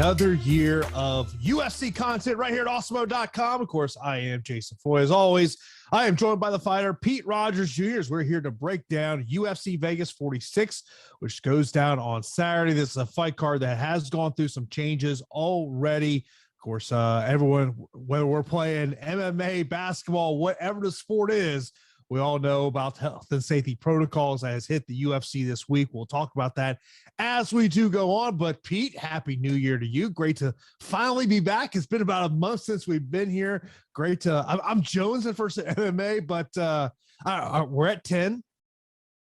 another year of UFC content right here at Awesemo.com. Of course, I am Jason Foy. As always, I am joined by the fighter Pete Rogers Jr. We're here to break down UFC Vegas 46, which goes down on Saturday. This is a fight card that has gone through some changes already. Of course, everyone, whether we're playing MMA, basketball, whatever the sport is, we all know about health and safety protocols that has hit the UFC this week. We'll talk about that as we do go on. But Pete, happy New Year to you. Great to finally be back. It's been about a month since we've been here. Great to, I'm jonesing for some MMA, but we're at 10.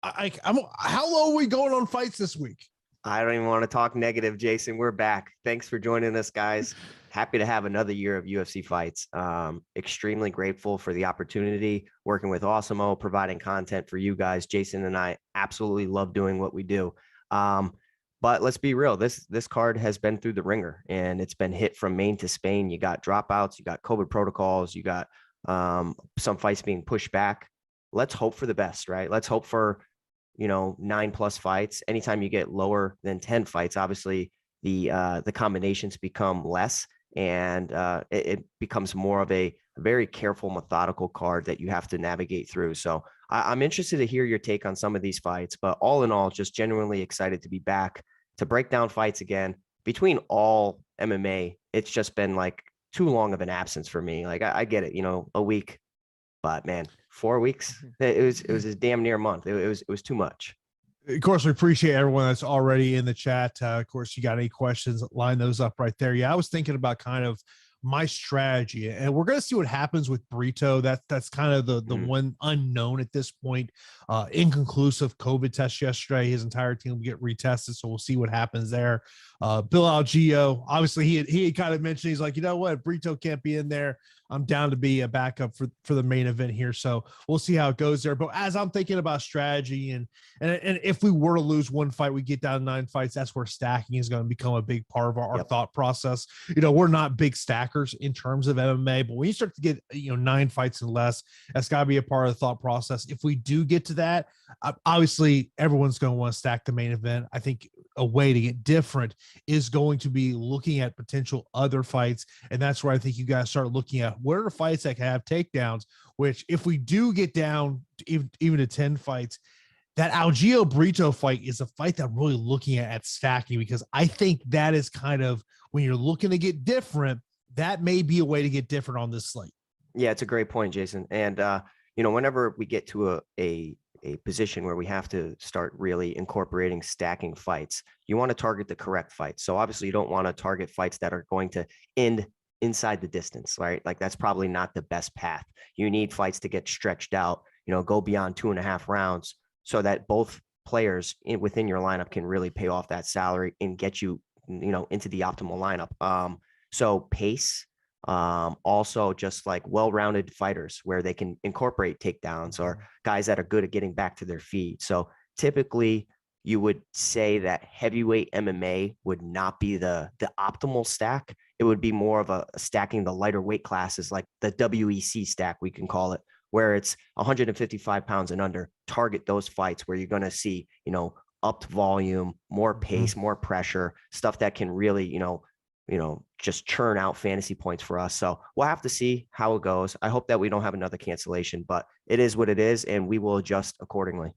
How low are we going on fights this week? I don't even want to talk negative, Jason. We're back. Thanks for joining us, guys. Happy to have another year of UFC fights. Extremely grateful for the opportunity working with Awesemo, providing content for you guys. Jason and I absolutely love doing what we do. But let's be real. This card has been through the ringer, and it's been hit from Maine to Spain. You got dropouts, you got COVID protocols, you got some fights being pushed back. Let's hope for the best, right? Let's hope for 9+ fights. Anytime you get lower than 10 fights, obviously the combinations become less, and it becomes more of a very careful, methodical card that you have to navigate through. So I'm interested to hear your take on some of these fights, but all in all, just genuinely excited to be back to break down fights again. Between all MMA, it's just been like too long of an absence for me. Like I get it, a week, but man, 4 weeks, it was a damn near month. It was too much. Of course, we appreciate everyone that's already in the chat. Of course, you got any questions, line those up right there. Yeah, I was thinking about kind of my strategy, and we're going to see what happens with Brito. That's kind of the one unknown at this point. Inconclusive COVID test yesterday. His entire team will get retested, so we'll see what happens there. Bill Algeo, obviously he had kind of mentioned, he's like, you know what, Brito can't be in there. I'm down to be a backup for the main event here. So we'll see how it goes there. But as I'm thinking about strategy and if we were to lose one fight, we get down to 9 fights, that's where stacking is going to become a big part of our thought process. We're not big stackers in terms of MMA, but when you start to get, 9 fights and less, that's got to be a part of the thought process. If we do get to that, obviously everyone's going to want to stack the main event. I think a way to get different is going to be looking at potential other fights. And that's where I think you guys start looking at what are the fights that can have takedowns, which if we do get down to even to 10 fights, that Algeo Brito fight is a fight that I'm really looking at stacking, because I think that is kind of, when you're looking to get different, that may be a way to get different on this slate. Yeah, it's a great point, Jason. And, whenever we get to a position where we have to start really incorporating stacking fights, you want to target the correct fights. So obviously you don't want to target fights that are going to end inside the distance, right? Like that's probably not the best path. You need fights to get stretched out, go beyond 2.5 rounds, so that both players within your lineup can really pay off that salary and get you, into the optimal lineup. So pace, also just like well-rounded fighters where they can incorporate takedowns, or guys that are good at getting back to their feet. So typically you would say that heavyweight MMA would not be the optimal stack. It would be more of a stacking the lighter weight classes, like the WEC stack, we can call it, where it's 155 pounds and under. Target those fights where you're going to see, upped volume, more pace, more pressure, stuff that can really, just churn out fantasy points for us. So we'll have to see how it goes. I hope that we don't have another cancellation, but it is what it is, and we will adjust accordingly.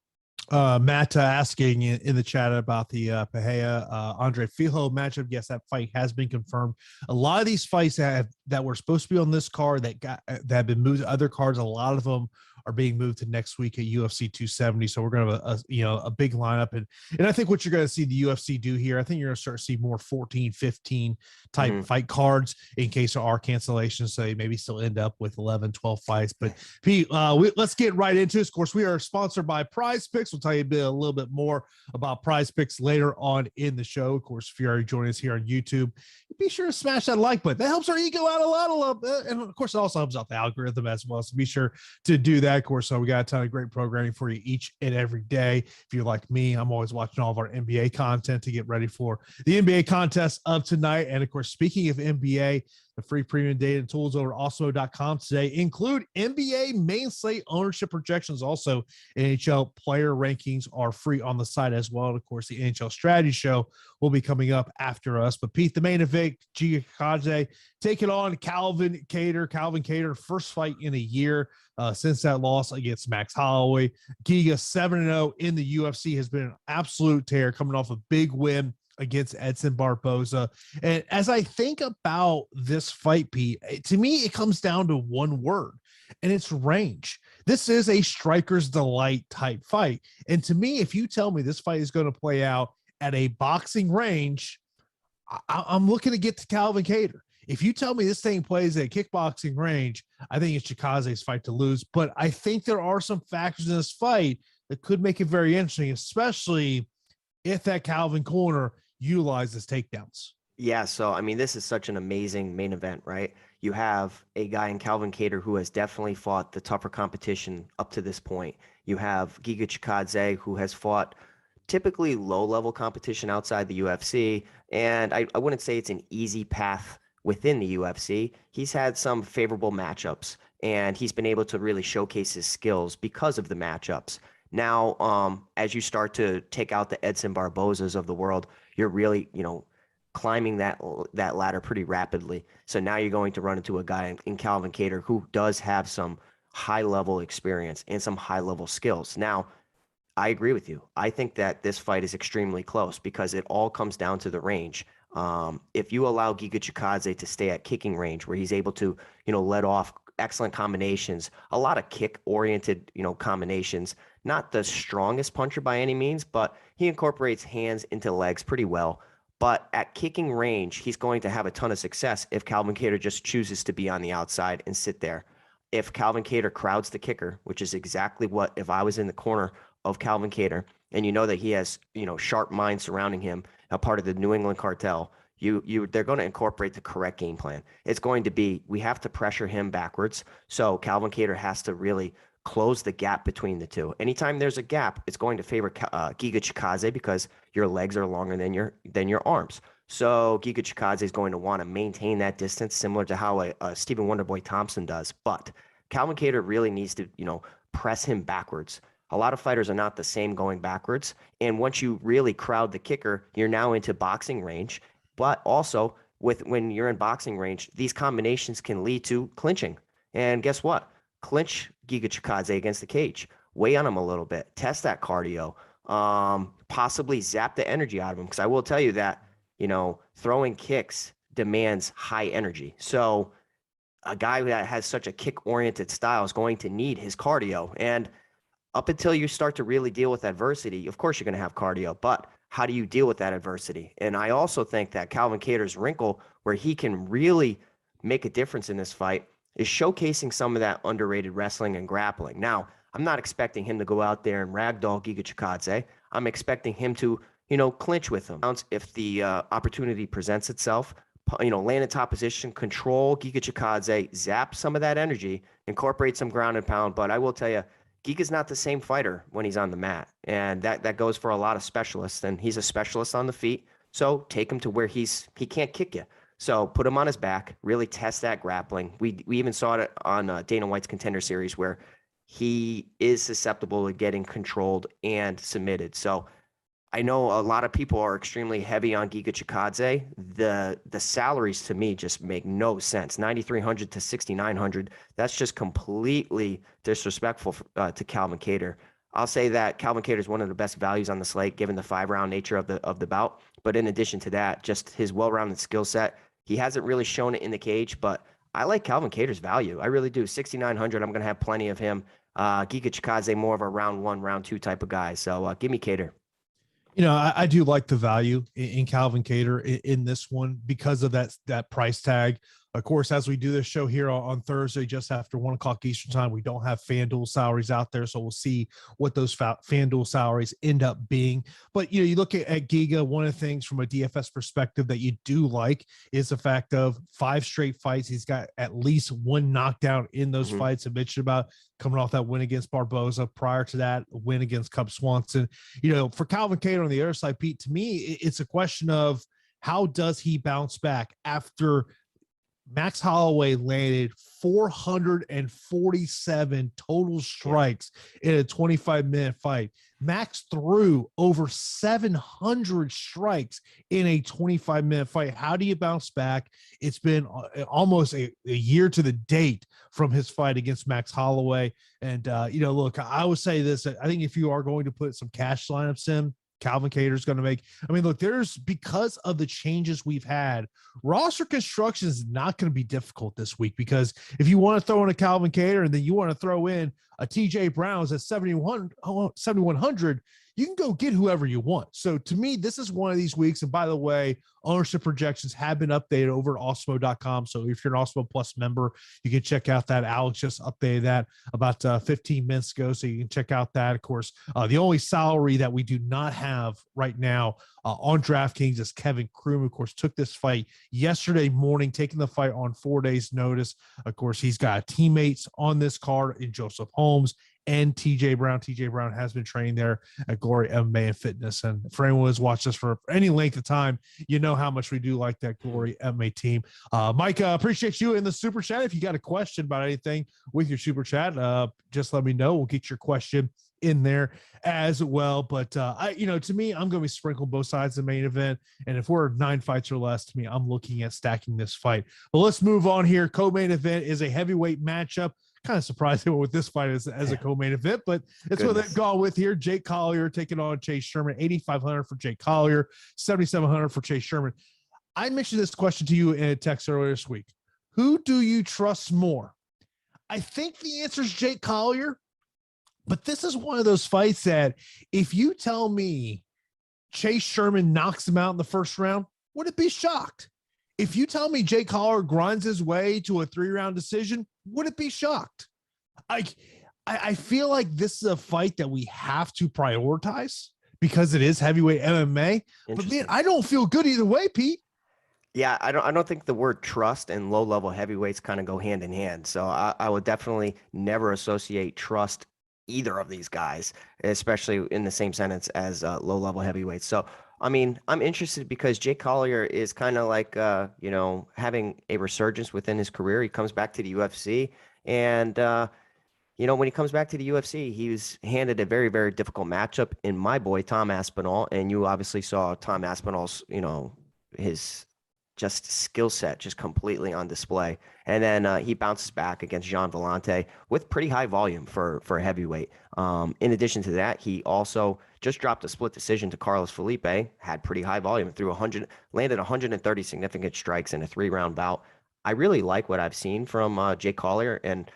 Matt asking in the chat about the Pereira Andre Fijo matchup. Yes, that fight has been confirmed. A lot of these fights that were supposed to be on this card that have been moved to other cards, a lot of them are being moved to next week at UFC 270. So we're going to have a big lineup. And I think what you're going to see the UFC do here, I think you're going to start to see more 14, 15 type fight cards in case there are cancellations. So you maybe still end up with 11, 12 fights. But Pete, let's get right into this. Of course, we are sponsored by Prize Picks. We'll tell you a little bit more about Prize Picks later on in the show. Of course, if you're already joining us here on YouTube, be sure to smash that like button. That helps our ego out a lot. And of course, it also helps out the algorithm as well. So be sure to do that. Of course, so we got a ton of great programming for you each and every day. If you're like me, I'm always watching all of our NBA content to get ready for the NBA contest of tonight. And of course, speaking of NBA, the free premium data and tools over at awesemo.com today include NBA main slate ownership projections. Also, NHL player rankings are free on the site as well. And of course, the NHL strategy show will be coming up after us. But Pete, the main event, Chikadze taking on Calvin Kattar. Calvin Kattar, first fight in a year since that loss against Max Holloway. Giga 7-0 in the UFC, has been an absolute tear, coming off a big win against Edson Barboza. And as I think about this fight, Pete, to me, it comes down to one word, and it's range. This is a striker's delight type fight. And to me, if you tell me this fight is going to play out at a boxing range, I'm looking to get to Calvin Kattar. If you tell me this thing plays at kickboxing range, I think it's Chikadze's fight to lose. But I think there are some factors in this fight that could make it very interesting, especially if that Calvin corner utilizes takedowns. Yeah, so I mean, this is such an amazing main event, right? You have a guy in Calvin Kattar who has definitely fought the tougher competition up to this point. You have Giga Chikadze, who has fought typically low-level competition outside the UFC, and I wouldn't say it's an easy path within the UFC. He's had some favorable matchups, and he's been able to really showcase his skills because of the matchups. Now, as you start to take out the Edson Barbozas of the world, you're really, climbing that ladder pretty rapidly. So now you're going to run into a guy in Calvin Kattar who does have some high-level experience and some high-level skills. Now, I agree with you. I think that this fight is extremely close because it all comes down to the range. If you allow Giga Chikadze to stay at kicking range where he's able to, let off excellent combinations, a lot of kick-oriented, combinations, not the strongest puncher by any means, but he incorporates hands into legs pretty well. But at kicking range, he's going to have a ton of success if Calvin Kattar just chooses to be on the outside and sit there. If Calvin Kattar crowds the kicker, which is exactly what, if I was in the corner of Calvin Kattar, and you know that he has, sharp minds surrounding him, a part of the New England cartel, they're going to incorporate the correct game plan. It's going to be, we have to pressure him backwards. So Calvin Kattar has to really close the gap between the two. Anytime there's a gap, it's going to favor Giga Chikadze because your legs are longer than your arms. So Giga Chikadze is going to want to maintain that distance, similar to how a Stephen Wonderboy Thompson does. But Calvin Kattar really needs to, press him backwards. A lot of fighters are not the same going backwards. And once you really crowd the kicker, you're now into boxing range. But also, when you're in boxing range, these combinations can lead to clinching. And guess what? Clinch Giga Chikadze against the cage. Weigh on him a little bit. Test that cardio. Possibly zap the energy out of him. Because I will tell you that, throwing kicks demands high energy. So a guy that has such a kick-oriented style is going to need his cardio. And up until you start to really deal with adversity, of course you're going to have cardio, but how do you deal with that adversity? And I also think that Calvin Kattar's wrinkle, where he can really make a difference in this fight, is showcasing some of that underrated wrestling and grappling. Now, I'm not expecting him to go out there and ragdoll Giga Chikadze. I'm expecting him to, clinch with him. If the opportunity presents itself, land in top position, control Giga Chikadze, zap some of that energy, incorporate some ground and pound. But I will tell you, Giga's not the same fighter when he's on the mat. And that goes for a lot of specialists. And he's a specialist on the feet. So take him to where he can't kick you. So put him on his back, really test that grappling. We even saw it on Dana White's Contender Series where he is susceptible to getting controlled and submitted. So I know a lot of people are extremely heavy on Giga Chikadze. The salaries to me just make no sense. 9,300 to 6,900. That's just completely disrespectful to Calvin Kattar. I'll say that Calvin Kattar is one of the best values on the slate, given the 5-round nature of the bout. But in addition to that, just his well-rounded skill set. He hasn't really shown it in the cage, but I like Calvin Kattar's value. I really do. 6,900. I'm going to have plenty of him. Giga Chikadze, more of a round 1, round 2 type of guy. So give me Kattar. I do like the value in Calvin Kattar in this one because of that price tag. Of course, as we do this show here on Thursday, just after 1 o'clock Eastern time, we don't have FanDuel salaries out there. So we'll see what those FanDuel salaries end up being. But, you look at Giga, one of the things from a DFS perspective that you do like is the fact of 5 straight fights. He's got at least 1 knockdown in those fights. I mentioned about coming off that win against Barboza. Prior to that, a win against Cub Swanson. For Calvin Kattar on the other side, Pete, to me, it's a question of how does he bounce back after Max Holloway landed 447 total strikes in a 25-minute fight. Max threw over 700 strikes in a 25-minute fight. How do you bounce back? It's been almost a year to the date from his fight against Max Holloway. And, look, I would say this. I think if you are going to put some cash lineups in, Calvin Kattar is going to make. I mean, look, because of the changes we've had, roster construction is not going to be difficult this week, because if you want to throw in a Calvin Kattar and then you want to throw in a TJ Brown's at 7,100, you can go get whoever you want. So to me, this is one of these weeks. And by the way, ownership projections have been updated over at Awesemo.com. So if you're an Awesemo Plus member, you can check out that. Alex just updated that about 15 minutes ago. So you can check out that. Of course, the only salary that we do not have right now on DraftKings is Kevin Croom. Of course, took this fight yesterday morning, taking the fight on 4 days notice. Of course, he's got teammates on this card in Joseph Holmes and TJ Brown. TJ Brown has been training there at Glory MMA and Fitness. And for anyone who's watched us for any length of time, you know how much we do like that Glory MMA team. Mike, appreciate you in the super chat. If you got a question about anything with your super chat, just let me know. We'll get your question in there as well. But to me, I'm going to be sprinkling both sides of the main event. And if we're 9 fights or less, to me, I'm looking at stacking this fight. But let's move on here. Co-main event is a heavyweight matchup. Kind of surprised with this fight as a co-main event, but it's what they've gone with here. Jake Collier taking on Chase Sherman. 8,500 for Jake Collier, 7,700 for Chase Sherman. I mentioned this question to you in a text earlier this week. Who do you trust more? I think the answer is Jake Collier, but this is one of those fights that if you tell me Chase Sherman knocks him out in the first round, wouldn't be shocked. If you tell me Jake Collier grinds his way to a 3-round decision, wouldn't be shocked. I feel like this is a fight that we have to prioritize because it is heavyweight MMA. But man, I don't feel good either way, Pete. Yeah, I don't think the word trust and low-level heavyweights kind of go hand in hand. So I would definitely never associate trust either of these guys, especially in the same sentence as low-level heavyweights. So I mean, I'm interested because Jake Collier is kind of like, having a resurgence within his career. He comes back to the UFC, and, when he comes back to the UFC, he was handed a very, very difficult matchup in my boy, Tom Aspinall. And you obviously saw Tom Aspinall's, his just skill set just completely on display. And then he bounces back against Jean Vellante with pretty high volume for a heavyweight. In addition to that, he also just dropped a split decision to Carlos Felipe, had pretty high volume, landed 130 significant strikes in a 3-round bout. I really like what I've seen from Jake Collier, and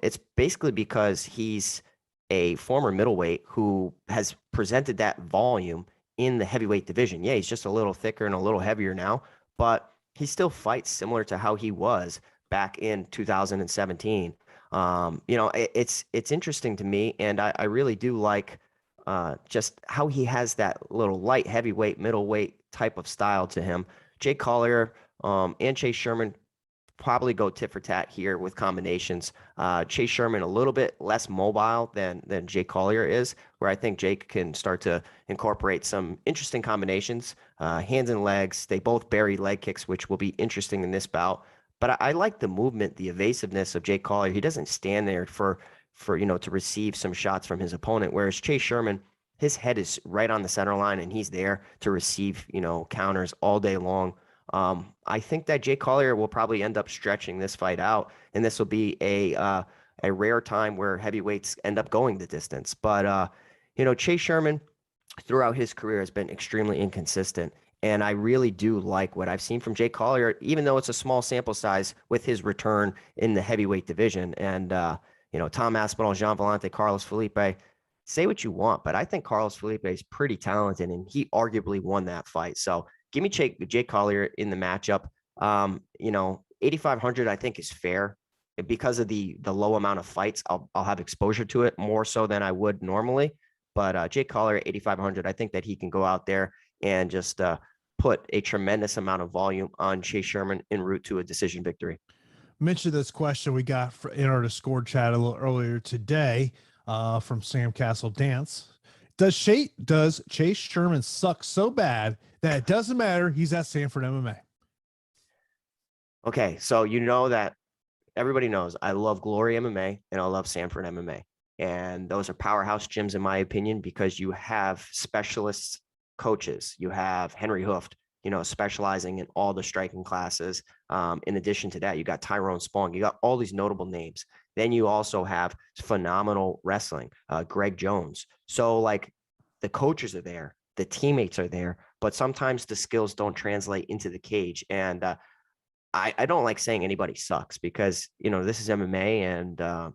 it's basically because he's a former middleweight who has presented that volume in the heavyweight division. Yeah, he's just a little thicker and a little heavier now, but he still fights similar to how he was back in 2017. It's interesting to me, and I really do like just how he has that little light heavyweight, middleweight type of style to him. Jake Collier and Chase Sherman probably go tit for tat here with combinations. Chase Sherman a little bit less mobile than Jake Collier is, where I think Jake can start to incorporate some interesting combinations, hands and legs. They both bury leg kicks, which will be interesting in this bout. But I like the movement, the evasiveness of Jake Collier. He doesn't stand there for to receive some shots from his opponent, whereas Chase Sherman, his head is right on the center line and he's there to receive, counters all day long. I think that Jake Collier will probably end up stretching this fight out, and this will be a rare time where heavyweights end up going the distance. But Chase Sherman throughout his career has been extremely inconsistent, and I really do like what I've seen from Jake Collier, even though it's a small sample size with his return in the heavyweight division. And Tom Aspinall, Jean Vellante, Carlos Felipe. Say what you want, but I think Carlos Felipe is pretty talented, and he arguably won that fight. So give me Jake Collier in the matchup. 8,500 I think is fair because of the low amount of fights. I'll have exposure to it more so than I would normally. But Jake Collier at 8,500, I think that he can go out there and just put a tremendous amount of volume on Chase Sherman en route to a decision victory. Mentioned this question we got in our Discord chat a little earlier today from Sam Castle Dance. Does Chase Sherman suck so bad that it doesn't matter? He's at Sanford MMA. Okay, so you know that everybody knows I love Glory MMA and I love Sanford MMA. And those are powerhouse gyms, in my opinion, because you have specialists coaches. You have Henry Hooft, specializing in all the striking classes. In addition to that, you got Tyrone Spong. You got all these notable names. Then you also have phenomenal wrestling, Greg Jones. So, like, the coaches are there, the teammates are there, but sometimes the skills don't translate into the cage. And I don't like saying anybody sucks because, this is MMA and,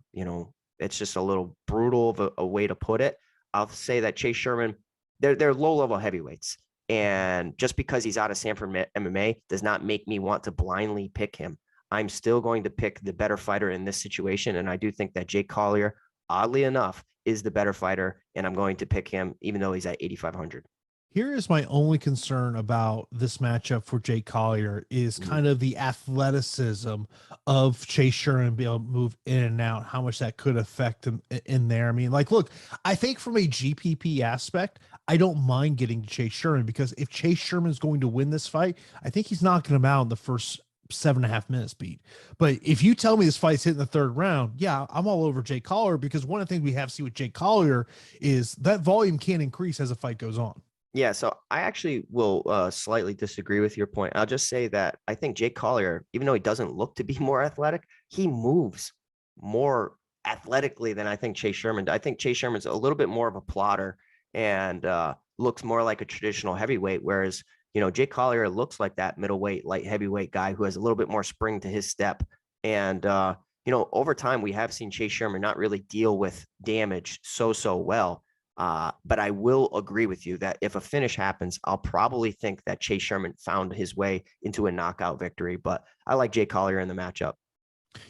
it's just a little brutal of a way to put it. I'll say that Chase Sherman, they're low level heavyweights. And just because he's out of Sanford MMA does not make me want to blindly pick him. I'm still going to pick the better fighter in this situation. And I do think that Jake Collier, oddly enough, is the better fighter. And I'm going to pick him, even though he's at 8,500. Here is my only concern about this matchup for Jake Collier is kind of the athleticism of Chase Sherman being able to move in and out, how much that could affect him in there. I mean, like, look, I think from a GPP aspect, I don't mind getting to Chase Sherman because if Chase Sherman is going to win this fight, I think he's knocking him out in the first 7.5 minutes beat. But if you tell me this fight's hitting the third round, yeah, I'm all over Jake Collier because one of the things we have to see with Jake Collier is that volume can increase as the fight goes on. Yeah, so I actually will slightly disagree with your point. I'll just say that I think Jake Collier, even though he doesn't look to be more athletic, he moves more athletically than I think Chase Sherman. I think Chase Sherman's a little bit more of a plotter and looks more like a traditional heavyweight, whereas, Jake Collier looks like that middleweight, light heavyweight guy who has a little bit more spring to his step. And, over time, we have seen Chase Sherman not really deal with damage so well. But I will agree with you that if a finish happens, I'll probably think that Chase Sherman found his way into a knockout victory. But I like Jake Collier in the matchup.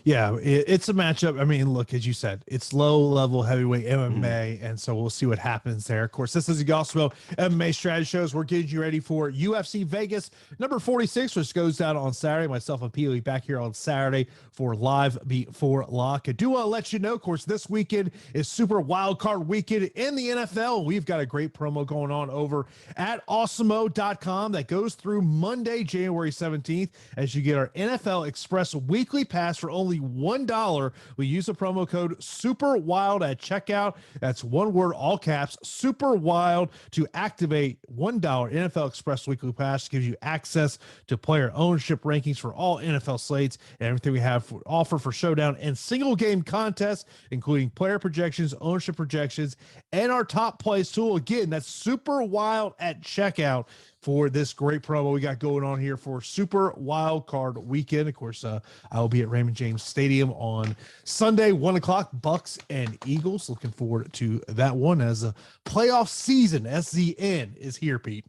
Yeah, it's a matchup. I mean, look, as you said, it's low level heavyweight MMA, and so we'll see what happens there. Of course, this is the Awesemo MMA strategy shows. We're getting you ready for UFC Vegas number 46, which goes down on Saturday. Myself and Pete will be back here on Saturday for live before lock. I do want to let you know, of course, this weekend is Super Wild Card Weekend in the NFL. We've got a great promo going on over at Awesemo.com that goes through Monday, January 17th, as you get our NFL Express weekly pass for only $1. We use the promo code Super Wild at checkout. That's one word, all caps, Super Wild, to activate $1 NFL Express weekly pass. Gives you access to player ownership rankings for all NFL slates and everything we have for offer for showdown and single game contests, including player projections, ownership projections, and our top plays tool. Again, that's Super Wild at checkout for this great promo we got going on here for Super Wild Card Weekend. Of course, I will be at Raymond James Stadium on Sunday, 1 o'clock, Bucks and Eagles. Looking forward to that one as a playoff season, as the end is here, Pete.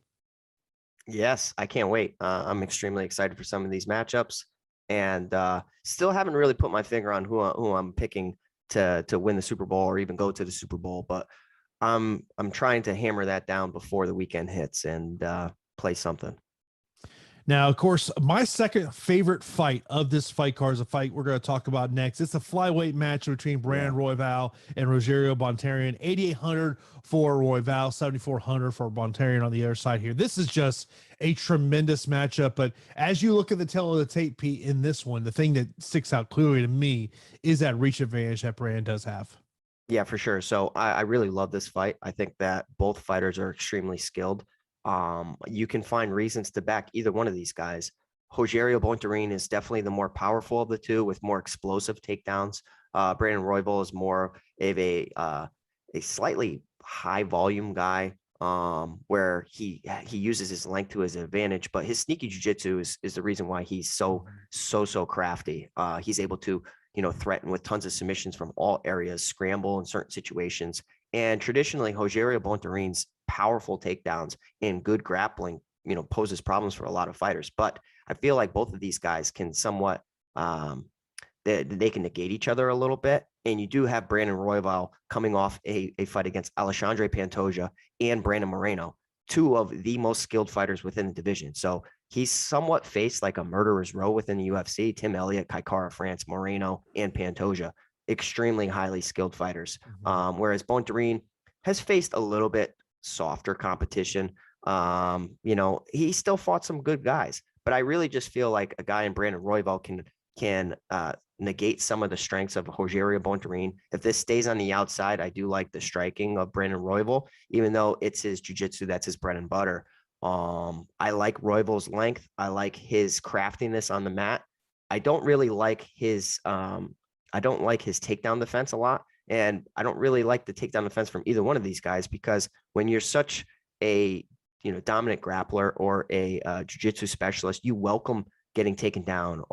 Yes, I can't wait. I'm extremely excited for some of these matchups and still haven't really put my finger on who I'm picking to win the Super Bowl or even go to the Super Bowl, but I'm trying to hammer that down before the weekend hits and play something. Now, of course, my second favorite fight of this fight card is a fight we're going to talk about next. It's a flyweight match between Brandon Royval and Rogerio Bontorin. 8,800 for Royval, 7,400 for Bontorin on the other side here. This is just a tremendous matchup. But as you look at the tail of the tape, Pete, in this one, the thing that sticks out clearly to me is that reach advantage that Brandon does have. Yeah, for sure. So I really love this fight. I think that both fighters are extremely skilled. You can find reasons to back either one of these guys. Rogerio Bontorin is definitely the more powerful of the two with more explosive takedowns. Brandon Royval is more of a slightly high volume guy, where he uses his length to his advantage, but his sneaky jiu-jitsu is the reason why he's so crafty. He's able to, threaten with tons of submissions from all areas, scramble in certain situations. And traditionally, Rogerio Bontorin's powerful takedowns and good grappling, poses problems for a lot of fighters. But I feel like both of these guys can somewhat, they can negate each other a little bit. And you do have Brandon Royval coming off a fight against Alexandre Pantoja and Brandon Moreno, two of the most skilled fighters within the division. So he's somewhat faced like a murderer's row within the UFC. Tim Elliott, Kai Kara France, Moreno, and Pantoja, extremely highly skilled fighters. Whereas Bontorin has faced a little bit softer competition. He still fought some good guys, but I really just feel like a guy in Brandon Royval can negate some of the strengths of Rogerio Bontorin. If this stays on the outside, I do like the striking of Brandon Royval, even though it's his jiu-jitsu, that's his bread and butter. I like Royval's length. I like his craftiness on the mat. I don't really like his takedown defense a lot. And I don't really like the takedown defense from either one of these guys, because when you're such a dominant grappler or a jiu-jitsu specialist, you welcome getting taken down.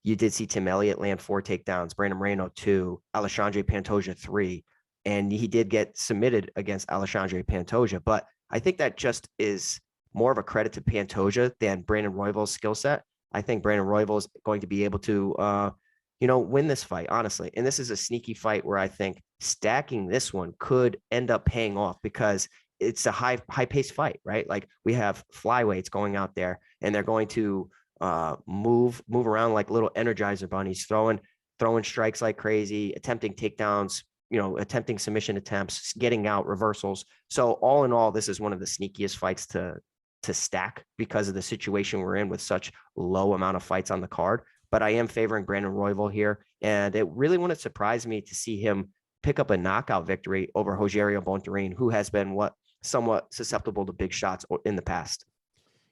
You did see Tim Elliott land 4 takedowns, Brandon Moreno 2, Alexandre Pantoja 3, and he did get submitted against Alexandre Pantoja. But I think that just is more of a credit to Pantoja than Brandon Royval's skill set. I think Brandon Royval is going to be able to, win this fight, honestly. And this is a sneaky fight where I think stacking this one could end up paying off, because it's a high-paced fight, right? Like, we have flyweights going out there, and they're going to move around like little Energizer bunnies, throwing strikes like crazy, attempting takedowns, attempting submission attempts, getting out reversals. So all in all, this is one of the sneakiest fights to stack because of the situation we're in with such low amount of fights on the card. But I am favoring Brandon Royval here, and it really wouldn't surprise me to see him pick up a knockout victory over Rogerio Bontorin, who has been somewhat susceptible to big shots in the past.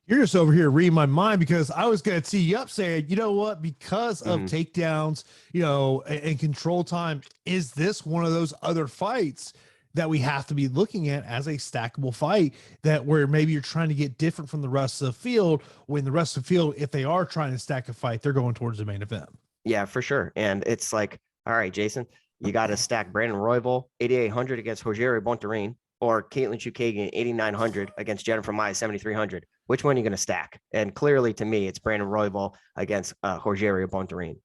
You're just over here reading my mind, because I was going to tee you up saying, you know what, because of takedowns, and control time, is this one of those other fights that we have to be looking at as a stackable fight, that where maybe you're trying to get different from the rest of the field, when the rest of the field, if they are trying to stack a fight, they're going towards the main event. Yeah, for sure. And it's like, all right, Jason, you got to stack Brandon Royval 8,800 against Rogerio Bontorin, or Katlyn Chookagian 8,900 against Jennifer Maia 7,300. Which one are you going to stack? And clearly, to me, it's Brandon Royval against Rogerio Bontorin.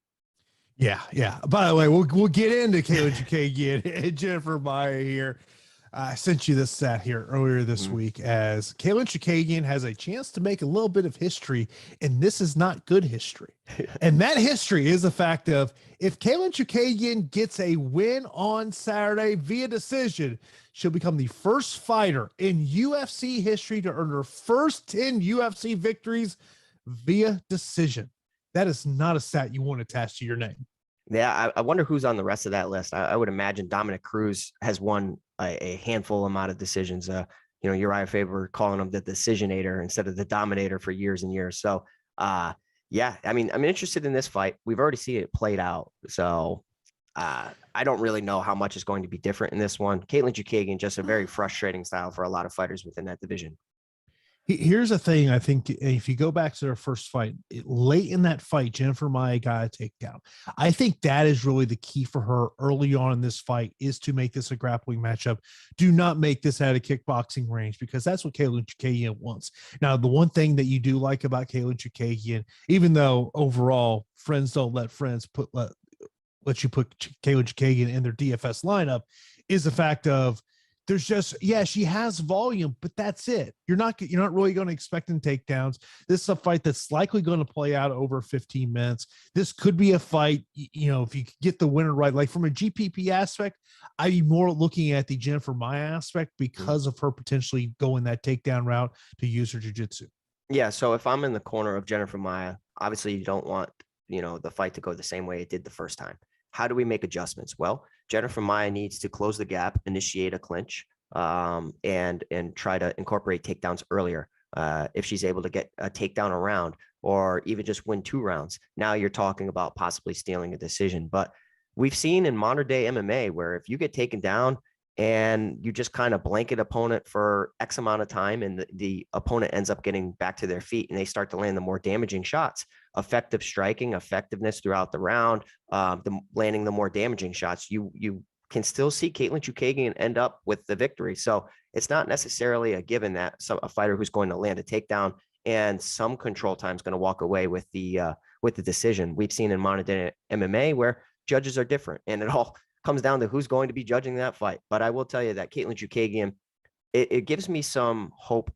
Yeah. By the way, we'll get into Katlyn Chookagian and Jennifer Maia here. I sent you this stat here earlier this week, as Katlyn Chookagian has a chance to make a little bit of history, and this is not good history. And that history is the fact of, if Katlyn Chookagian gets a win on Saturday via decision, she'll become the first fighter in UFC history to earn her first 10 UFC victories via decision. That is not a stat you want attached to your name. Yeah, I wonder who's on the rest of that list. I would imagine Dominic Cruz has won a handful amount of decisions. Uriah Faber calling him the decisionator instead of the dominator for years and years. So, yeah, I mean, I'm interested in this fight. We've already seen it played out. So I don't really know how much is going to be different in this one. Katlyn Chookagian, just a very frustrating style for a lot of fighters within that division. Here's the thing. I think if you go back to their first fight, late in that fight, Jennifer Maia got a takedown. I think that is really the key for her early on in this fight, is to make this a grappling matchup. Do not make this at a kickboxing range, because that's what Katlyn Chookagian wants. Now, the one thing that you do like about Katlyn Chookagian, even though overall friends don't let friends let you put Katlyn Chookagian in their DFS lineup, is the fact of, there's just, she has volume, but that's it. You're not really going to expect in takedowns. This is a fight that's likely going to play out over 15 minutes. This could be a fight, if you get the winner right. Like, from a GPP aspect, I'd be more looking at the Jennifer Maia aspect, because of her potentially going that takedown route to use her jiu-jitsu. Yeah, so if I'm in the corner of Jennifer Maia, obviously you don't want, the fight to go the same way it did the first time. How do we make adjustments? Well, Jennifer Maia needs to close the gap, initiate a clinch, and try to incorporate takedowns earlier. If she's able to get a takedown around, or even just win 2 rounds, now you're talking about possibly stealing a decision. But we've seen in modern day MMA where if you get taken down and you just kind of blanket opponent for X amount of time, and the opponent ends up getting back to their feet and they start to land the more damaging shots, effective striking, effectiveness throughout the round, landing the more damaging shots, you can still see Katlyn Chookagian end up with the victory. So it's not necessarily a given that a fighter who's going to land a takedown and some control time is going to walk away with the decision. We've seen in modern day MMA where judges are different, and it all comes down to who's going to be judging that fight. But I will tell you that Katlyn Chookagian, it gives me some hope,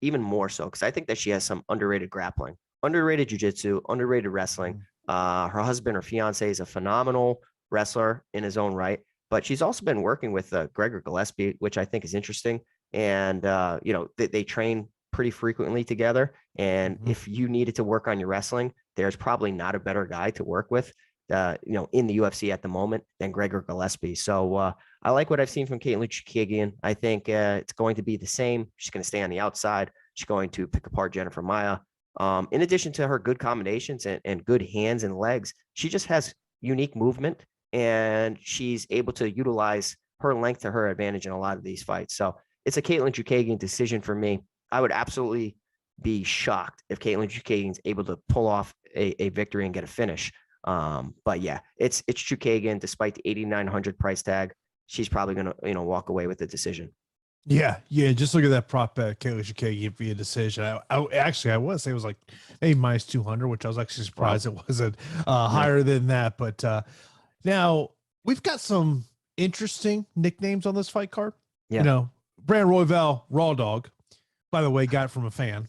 even more so, because I think that she has some underrated grappling, underrated jiu-jitsu, underrated wrestling. Her husband or fiance is a phenomenal wrestler in his own right, but she's also been working with Gregor Gillespie, which I think is interesting. And, they train pretty frequently together. And if you needed to work on your wrestling, there's probably not a better guy to work with, in the UFC at the moment than Gregor Gillespie. So I like what I've seen from Katlyn Chookagian. I think it's going to be the same. She's going to stay on the outside. She's going to pick apart Jennifer Maia. In addition to her good combinations and good hands and legs, she just has unique movement, and she's able to utilize her length to her advantage in a lot of these fights. So it's a Katlyn Chookagian decision for me. I would absolutely be shocked if Katlyn Chookagian's able to pull off a victory and get a finish. But yeah, it's Chookagian. Despite the 8,900 price tag, she's probably going to, walk away with the decision. Yeah. Just look at that prop bet, Katlyn Chookagian via decision. I want to say it was like maybe minus 200, which I was actually surprised it wasn't higher than that. But now we've got some interesting nicknames on this fight card. Yeah. Brand Royval, Raw Dog, by the way, got it from a fan,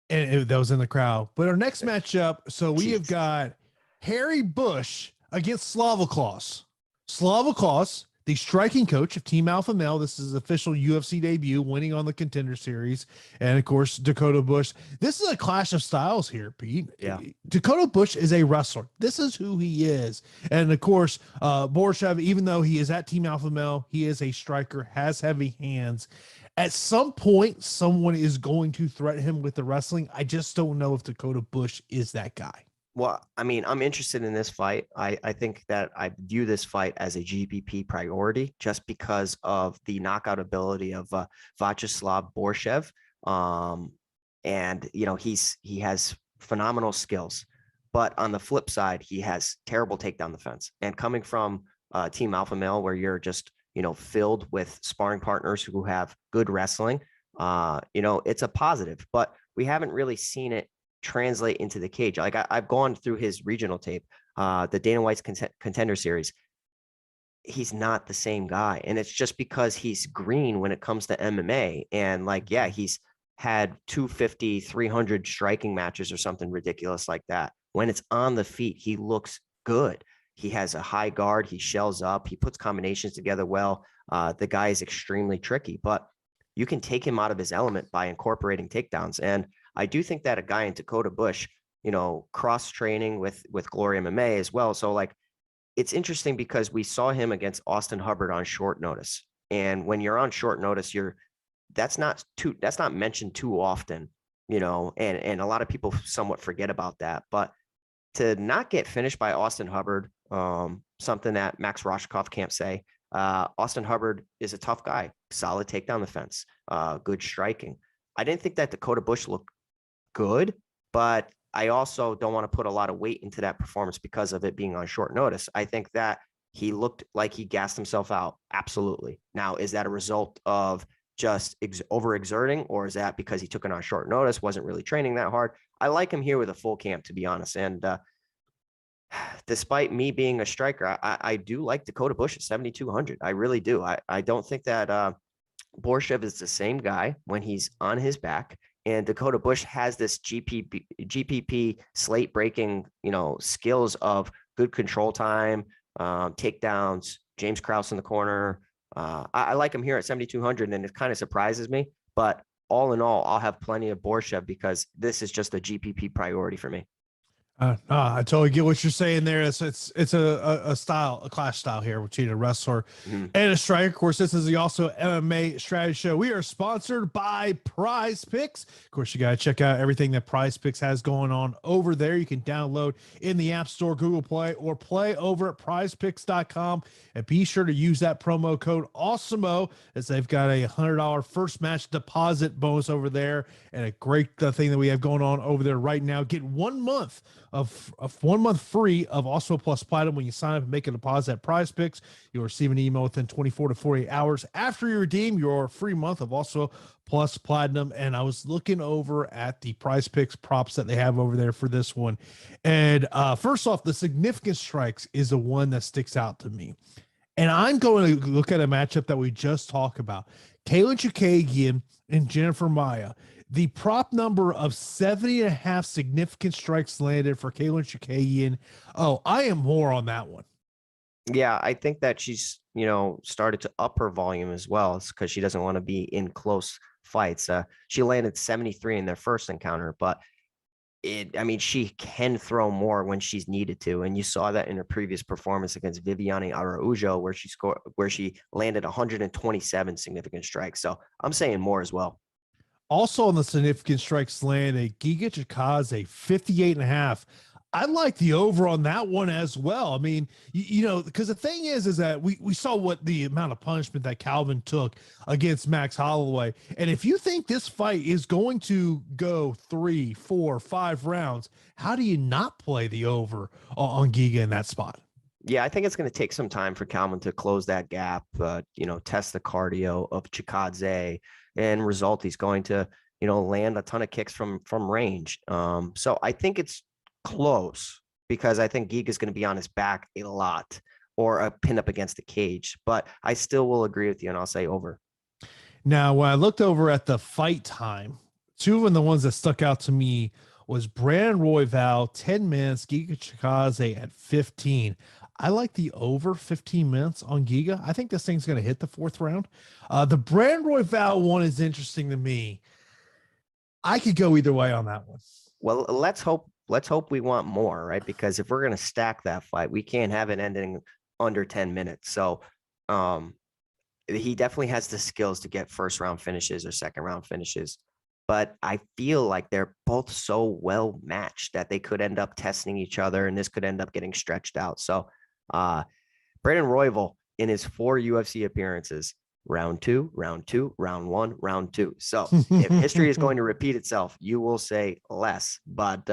and that was in the crowd. But our next matchup, so we have got Harry Bush against Slavoklos. Slavoklos, the striking coach of Team Alpha Male. This is his official UFC debut, winning on the Contender Series. And of course, Dakota Bush. This is a clash of styles here, Pete. Yeah. Dakota Bush is a wrestler. This is who he is. And of course, Borshev, even though he is at Team Alpha Male, he is a striker, has heavy hands. At some point, someone is going to threaten him with the wrestling. I just don't know if Dakota Bush is that guy. Well, I mean, I'm interested in this fight. I think that I view this fight as a GPP priority just because of the knockout ability of Vyacheslav Borshev. And, he has phenomenal skills. But on the flip side, he has terrible takedown defense. And coming from Team Alpha Male, where you're just, filled with sparring partners who have good wrestling, it's a positive. But we haven't really seen it translate into the cage. Like I've gone through his regional tape, the Dana White's Contender Series. He's not the same guy, and it's just because he's green when it comes to MMA. And he's had 250, 300 striking matches or something ridiculous like that. When it's on the feet, he looks good. He has a high guard. He shells up. He puts combinations together well. The guy is extremely tricky, but you can take him out of his element by incorporating takedowns. And I do think that a guy in Dakota Bush, cross training with Glory MMA as well. So it's interesting because we saw him against Austin Hubbard on short notice. And when you're on short notice, that's not mentioned too often, and a lot of people somewhat forget about that. But to not get finished by Austin Hubbard, something that Max Roshkov can't say. Austin Hubbard is a tough guy, solid takedown defense, good striking. I didn't think that Dakota Bush looked good, but I also don't want to put a lot of weight into that performance because of it being on short notice. I think that he looked like he gassed himself out. Absolutely. Now, is that a result of just overexerting, or is that because he took it on short notice, wasn't really training that hard? I like him here with a full camp, to be honest. And despite me being a striker, I do like Dakota Bush at 7,200. I really do. I don't think that Borshev is the same guy when he's on his back. And Dakota Bush has this GPP slate breaking, skills of good control time, takedowns, James Krause in the corner. I like him here at 7,200, and it kind of surprises me. But all in all, I'll have plenty of Borshev because this is just a GPP priority for me. I totally get what you're saying there. It's a clash style here between a wrestler and a striker. Of course, this is also MMA strategy show. We are sponsored by Prize Picks. Of course, you got to check out everything that Prize Picks has going on over there. You can download in the App Store, Google Play, or play over at prizepicks.com. And be sure to use that promo code Awesemo, as they've got a $100 first match deposit bonus over there, and a great thing that we have going on over there right now. Get 1 month of 1 month free of Awesemo Plus Platinum when you sign up and make a deposit at Prize Picks. You'll receive an email within 24 to 48 hours after you redeem your free month of Awesemo Plus Platinum. And I was looking over at the Prize Picks props that they have over there for this one. And first off, the significant strikes is the one that sticks out to me. And I'm going to look at a matchup that we just talked about. Katlyn Chookagian and Jennifer Maia. The prop number of 70.5 significant strikes landed for Katlyn Chookagian. Oh, I am more on that one. Yeah, I think that she's, started to up her volume as well. It's because she doesn't want to be in close fights. She landed 73 in their first encounter, but I mean, she can throw more when she's needed to. And you saw that in her previous performance against Viviane Araújo, where she landed 127 significant strikes. So I'm saying more as well. Also on the significant strikes land, a Giga Chikadze 58.5. I like the over on that one as well. I mean, you know, because the thing is that we saw what the amount of punishment that Calvin took against Max Holloway. And if you think this fight is going to go 3, 4, 5 rounds, how do you not play the over on Giga in that spot? Yeah, I think it's going to take some time for Calvin to close that gap, you know, test the cardio of Chikadze, and result, he's going to, you know, land a ton of kicks from range. So I think it's close, because I think Giga is going to be on his back a lot, or pinned up against the cage. But I still will agree with you, and I'll say over. Now, when I looked over at the fight time, two of the ones that stuck out to me was Brandon Royval, 10 minutes, Giga Chikadze at 15. I like the over 15 minutes on Giga. I think this thing's going to hit the 4th round. The Brandon Royval one is interesting to me. I could go either way on that one. Well, let's hope we want more, right? Because if we're going to stack that fight, we can't have it ending under 10 minutes. So he definitely has the skills to get 1st round finishes or 2nd round finishes. But I feel like they're both so well matched that they could end up testing each other, and this could end up getting stretched out. So Brandon Royval, in his 4 UFC appearances, round 2, round 2, round 1, round 2. So if history is going to repeat itself, you will say less. But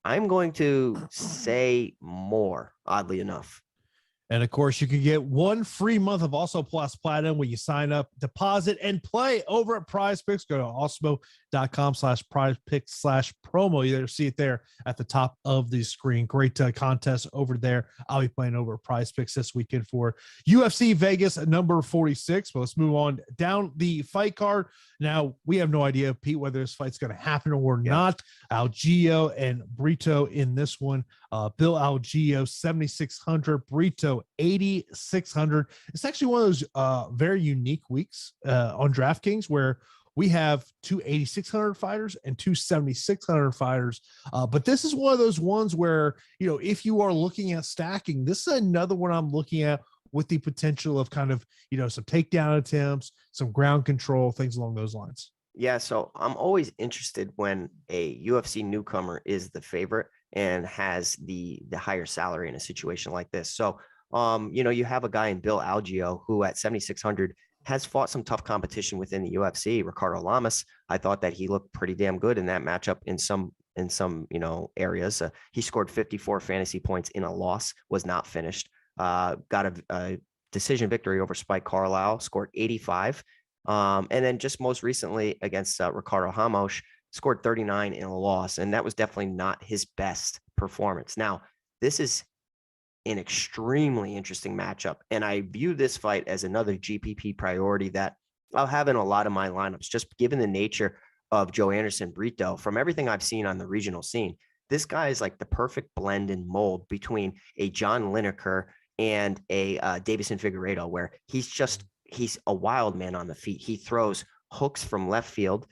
I'm going to say more, oddly enough. And of course, you can get 1 free month of Also Plus Platinum when you sign up, deposit, and play over at Prize Picks. Go to awesemo.com/prizepicks/promo. You see it there at the top of the screen. Great contest over there. I'll be playing over at Prize Picks this weekend for UFC Vegas number 46. But let's move on down the fight card. Now, we have no idea, Pete, whether this fight's going to happen or not. Algeo and Brito in this one. Bill Algeo, 7,600. Brito, 8,600. It's actually one of those very unique weeks on DraftKings where we have 2 8,600 fighters and 2 7,600 fighters. But this is one of those ones where, you know, if you are looking at stacking, this is another one I'm looking at with the potential of kind of, you know, some takedown attempts, some ground control, things along those lines. Yeah, so I'm always interested when a UFC newcomer is the favorite and has the higher salary in a situation like this. So, you know, you have a guy in Bill Algeo who at 7,600 has fought some tough competition within the UFC. Ricardo Lamas, I thought that he looked pretty damn good in that matchup in some, you know, areas. He scored 54 fantasy points in a loss, was not finished. Got a decision victory over Spike Carlisle, scored 85. And then just most recently against Ricardo Ramos, scored 39 in a loss. And that was definitely not his best performance. Now, this is an extremely interesting matchup. And I view this fight as another GPP priority that I'll have in a lot of my lineups, just given the nature of Joe Anderson Brito. From everything I've seen on the regional scene, this guy is like the perfect blend and mold between a John Lineker and a Davison Figueiredo, where he's a wild man on the feet. He throws hooks from left field,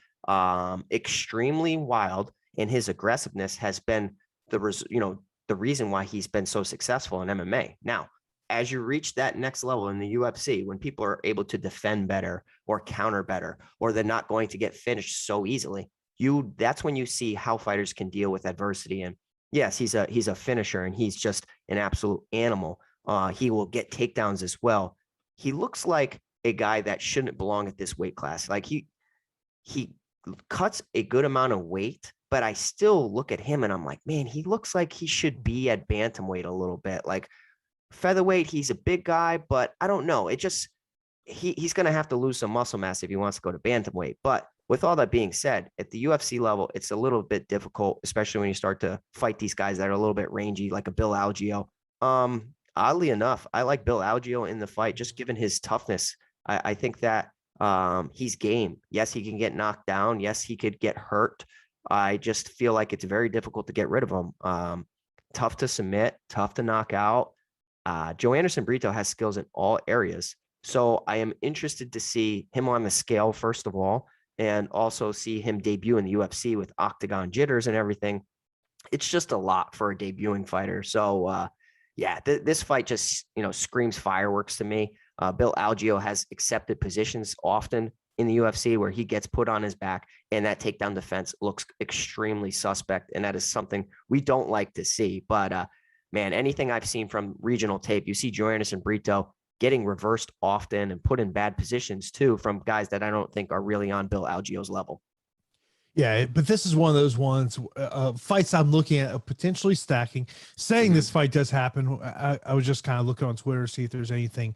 extremely wild, and his aggressiveness has been the reason why he's been so successful in MMA. Now, as you reach that next level in the UFC, when people are able to defend better or counter better, or they're not going to get finished so easily, that's when you see how fighters can deal with adversity. And yes, he's a finisher, and he's just an absolute animal. He will get takedowns as well. He looks like a guy that shouldn't belong at this weight class. Like he cuts a good amount of weight, but I still look at him and I'm like, man, he looks like he should be at bantamweight a little bit. Like featherweight, he's a big guy, but I don't know. It just, he's going to have to lose some muscle mass if he wants to go to bantamweight. But with all that being said, at the UFC level, it's a little bit difficult, especially when you start to fight these guys that are a little bit rangy, like a Bill Algeo. Oddly enough, I like Bill Algeo in the fight, just given his toughness. I think that he's game. Yes, he can get knocked down. Yes, he could get hurt. I just feel like it's very difficult to get rid of him. Tough to submit, tough to knock out. Joe Anderson Brito has skills in all areas. So I am interested to see him on the scale, first of all, and also see him debut in the UFC with octagon jitters and everything. It's just a lot for a debuting fighter. So, yeah, this fight just, screams fireworks to me. Bill Algeo has accepted positions often in the UFC where he gets put on his back, and that takedown defense looks extremely suspect. And that is something we don't like to see. But, man, anything I've seen from regional tape, you see Joannis and Brito getting reversed often and put in bad positions too from guys that I don't think are really on Bill Algeo's level. Yeah, but this is one of those ones, fights I'm looking at potentially stacking. Saying this fight does happen, I was just kind of looking on Twitter to see if there's anything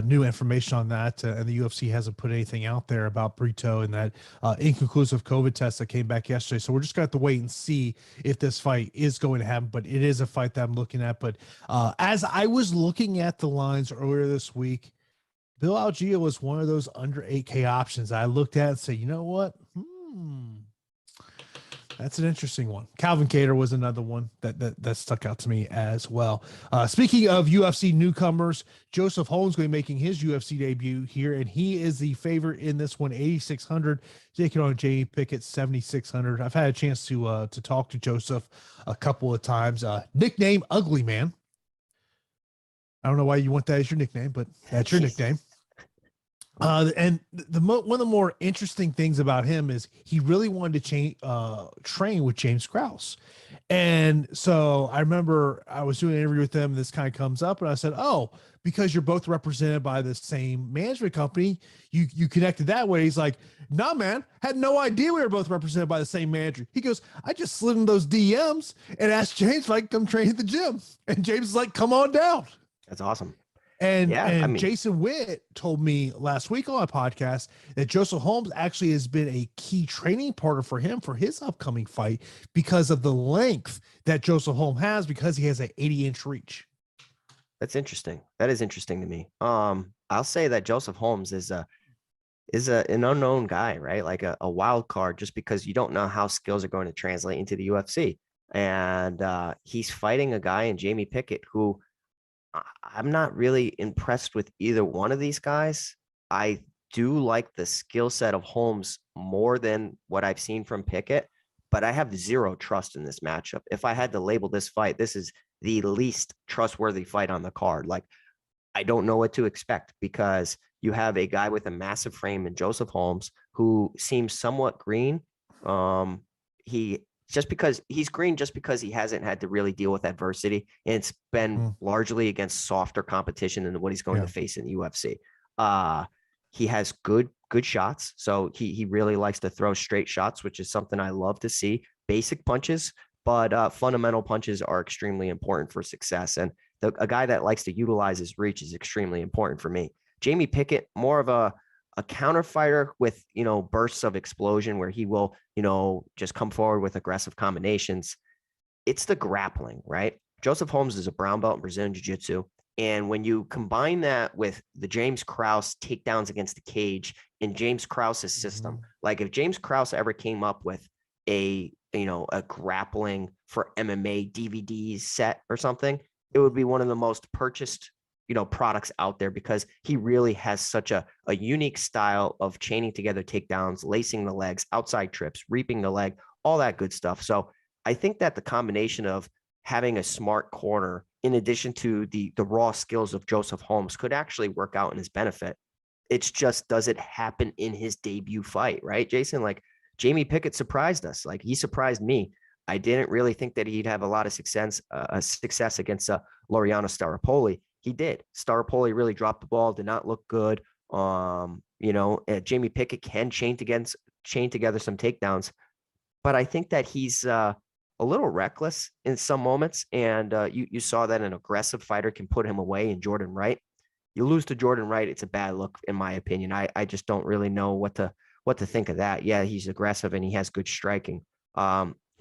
new information on that, and the UFC hasn't put anything out there about Brito and that inconclusive COVID test that came back yesterday. So we're just going to have to wait and see if this fight is going to happen, but it is a fight that I'm looking at. But as I was looking at the lines earlier this week, Bill Algeo was one of those under 8K options I looked at and said, you know what? That's an interesting one. Calvin Kattar was another one that stuck out to me as well. Speaking of UFC newcomers, Joseph Holmes going to be making his UFC debut here, and he is the favorite in this one, 8,600, taking on Jamie Pickett, 7,600. I've had a chance to talk to Joseph a couple of times. Nickname Ugly Man. I don't know why you want that as your nickname, but that's your nickname. And one of the more interesting things about him is he really wanted to train with James Krause. And so I remember I was doing an interview with them, and this kind of comes up, and I said, oh, because you're both represented by the same management company, you connected that way. He's like, nah, man, had no idea we were both represented by the same manager. He goes, I just slid in those DMs and asked James if I could come train at the gym. And James is like, come on down. That's awesome. And Jason Witt told me last week on a podcast that Joseph Holmes actually has been a key training partner for him for his upcoming fight because of the length that Joseph Holmes has, because he has an 80-inch reach. That's interesting. That is interesting to me. I'll say that Joseph Holmes is an unknown guy, right? Like a wild card, just because you don't know how skills are going to translate into the UFC. And he's fighting a guy in Jamie Pickett who I'm not really impressed with either one of these guys. I do like the skill set of Holmes more than what I've seen from Pickett, but I have zero trust in this matchup. If I had to label this fight, this is the least trustworthy fight on the card. Like, I don't know what to expect, because you have a guy with a massive frame in Joseph Holmes who seems somewhat green. Just because he's green, just because he hasn't had to really deal with adversity, and it's been largely against softer competition than what he's going to face in the UFC. He has good shots, so he really likes to throw straight shots, which is something I love to see. Basic punches, but fundamental punches are extremely important for success, and a guy that likes to utilize his reach is extremely important for me. Jamie Pickett, more of a counter fighter with, bursts of explosion where he will, just come forward with aggressive combinations. It's the grappling, right? Joseph Holmes is a brown belt in Brazilian Jiu-Jitsu. And when you combine that with the James Krause takedowns against the cage in James Krause's system, like if James Krause ever came up with a grappling for MMA DVD set or something, it would be one of the most purchased products out there, because he really has such a unique style of chaining together takedowns, lacing the legs, outside trips, reaping the leg, all that good stuff. So I think that the combination of having a smart corner in addition to the raw skills of Joseph Holmes could actually work out in his benefit. It's just, does it happen in his debut fight, right, Jason? Like, Jamie Pickett surprised us. Like, he surprised me. I didn't really think that he'd have a lot of success against Laureano Staropoli. He did. Staropoli really dropped the ball, did not look good. Jamie Pickett can chain together some takedowns, but I think that he's a little reckless in some moments. And you saw that an aggressive fighter can put him away in Jordan Wright. You lose to Jordan Wright, it's a bad look, in my opinion. I just don't really know what to think of that. Yeah, he's aggressive and he has good striking.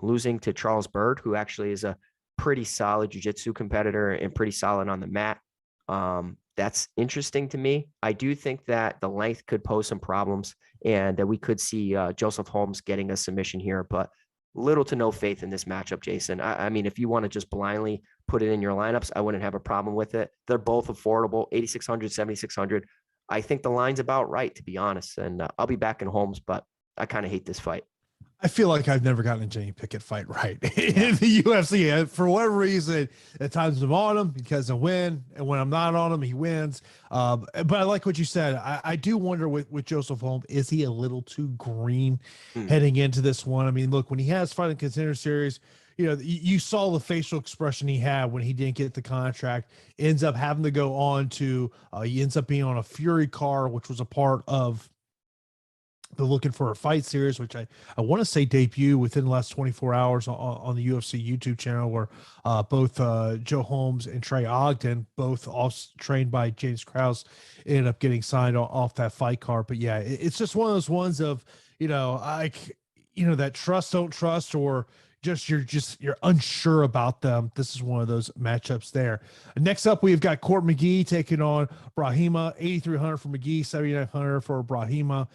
Losing to Charles Byrd, who actually is a pretty solid jiu-jitsu competitor and pretty solid on the mat. That's interesting to me. I do think that the length could pose some problems, and that we could see Joseph Holmes getting a submission here, but little to no faith in this matchup, Jason. I mean, if you want to just blindly put it in your lineups, I wouldn't have a problem with it. They're both affordable, 8,600, 7,600. I think the line's about right, to be honest. And I'll be back in Holmes, but I kind of hate this fight. I feel like I've never gotten a Jenny Pickett fight right in the UFC. For whatever reason, at times I'm on him because I win, and when I'm not on him, he wins. But I like what you said. I do wonder with Joseph Holmes, is he a little too green heading into this one? I mean, look, when he has Fight and Contender Series, you saw the facial expression he had when he didn't get the contract. Ends up having to go on to, he ends up being on a Fury car, which was a part of the Looking for a Fight series, which I want to say debut within the last 24 hours on the UFC YouTube channel, where both Joe Holmes and Trey Ogden, both also trained by James Krause, ended up getting signed off that fight card. But yeah, it's just one of those ones of, that trust, don't trust, or you're unsure about them. This is one of those matchups there. Next up, we've got Court McGee taking on Brahimaj. 8,300 for McGee, 7,900 for Brahimaj.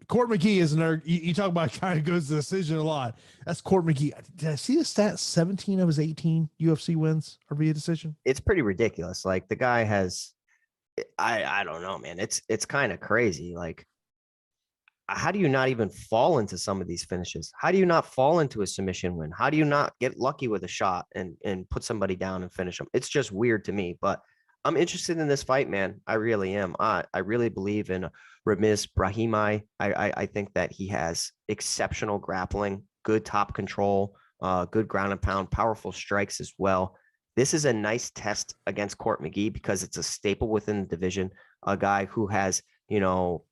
Court McGee is another. You talk about kind of goes to the decision a lot. That's Court McGee. Did I see the stat? 17 of his 18 UFC wins are via decision. It's pretty ridiculous. Like, the guy has, I don't know, man. It's kind of crazy. Like, how do you not even fall into some of these finishes? How do you not fall into a submission win? How do you not get lucky with a shot and put somebody down and finish them? It's just weird to me, but I'm interested in this fight, man. I really am. I really believe in Ramiz Brahimaj. I think that he has exceptional grappling, good top control, good ground and pound, powerful strikes as well. This is a nice test against Court McGee because it's a staple within the division, a guy who has,